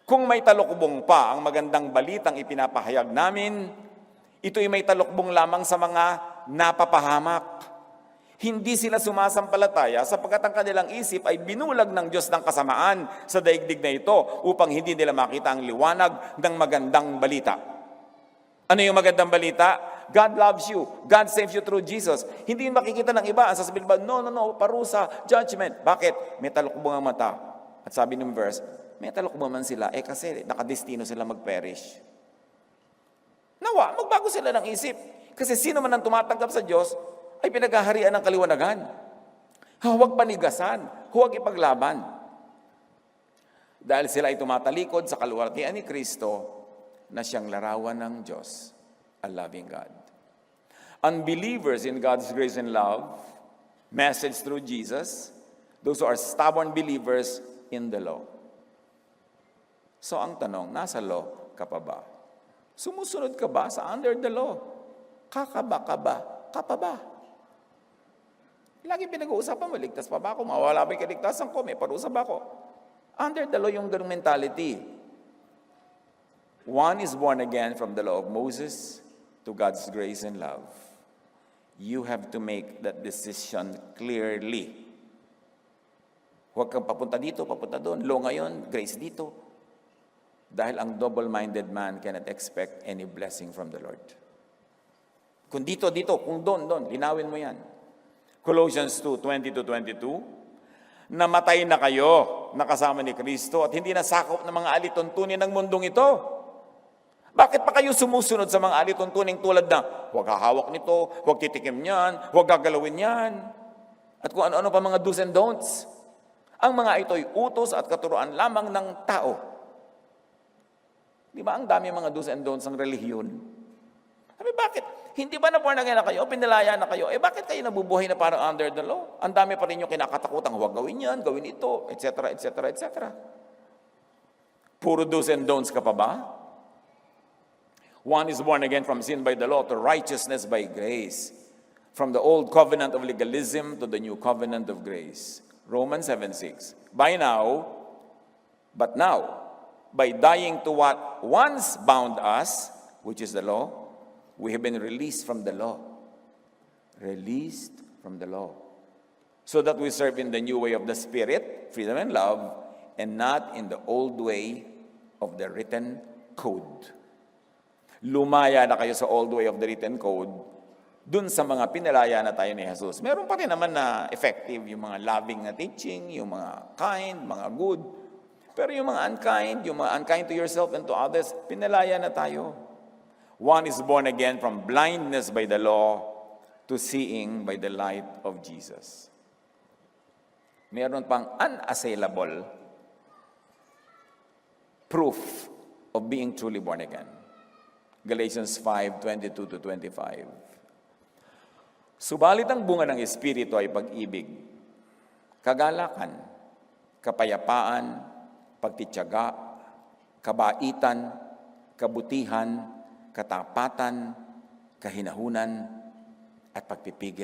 Kung may talukbong pa ang magandang balitang ipinapahayag namin, ito'y may talukbong lamang sa mga napapahamak. Hindi sila sumasampalataya sapagkat ang kanilang isip ay binulag ng Diyos ng kasamaan sa daigdig na ito upang hindi nila makita ang liwanag ng magandang balita. Ano yung magandang balita? God loves you. God saves you through Jesus. Hindi makikita ng iba. Ang sasabihin ba, no, parusa, judgment. Bakit? May talukbong ang mata. At sabi ng verse, may talukbong man sila, kasi nakadestino sila mag-perish. Nawa, magbago sila ng isip. Kasi sino man ang tumatanggap sa Diyos, ay pinaghaharian ng kaliwanagan. Huwag panigasan, huwag ipaglaban. Dahil sila ay tumatalikod sa kaluwalhatian ni Kristo na siyang larawan ng Diyos, a loving God. Unbelievers in God's grace and love, message through Jesus, those who are stubborn believers in the law. So ang tanong, nasa law ka pa ba? Sumusunod ka ba sa under the law? Kakaba ka ba? Ka ba? Lagi pinag-uusapan mo, ligtas pa ba ako? Mawala ba yung kaligtasan ko? May parusa ba ako? Under the law yung ganung mentality. One is born again from the law of Moses to God's grace and love. You have to make that decision clearly. Huwag kang papunta dito, papunta doon. Law ngayon, grace dito. Dahil ang double-minded man cannot expect any blessing from the Lord. Kung dito, kung doon, linawin mo yan. Colossians 2:20-22, namatay na kayo nakasama ni Kristo at hindi nasakop ng mga alituntunin ng mundong ito. Bakit pa kayo sumusunod sa mga alituntuning tulad na huwag hahawak nito, huwag titikim niyan, huwag gagalawin yan, at kung ano-ano pa mga do's and don'ts? Ang mga ito'y utos at katuruan lamang ng tao. Di ba ang dami mga do's and don'ts ng relihiyon? Sabi, bakit? Hindi ba na born again na kayo? Pinalaya na kayo? Bakit kayo nabubuhay na parang under the law? Ang dami pa rin yung kinakatakutan, huwag gawin yan, gawin ito, etc., etc., etc. Puro do's and don'ts ka pa ba? One is born again from sin by the law to righteousness by grace. From the old covenant of legalism to the new covenant of grace. Romans 7:6. But now, by dying to what once bound us, which is the law, we have been released from the law. Released from the law. So that we serve in the new way of the Spirit, freedom and love, and not in the old way of the written code. Lumaya na kayo sa old way of the written code, dun sa mga pinalaya na tayo ni Jesus. Meron pa rin naman na effective, yung mga loving na teaching, yung mga kind, mga good. Pero yung mga unkind to yourself and to others, pinalaya na tayo. One is born again from blindness by the law to seeing by the light of Jesus. Meron pang unassailable proof of being truly born again. Galatians 5:22-25. Subalit ang bunga ng Espiritu ay pag-ibig, kagalakan, kapayapaan, pagtitiyaga, kabaitan, kabutihan, katapatan, kahinahunan, at pagpipigil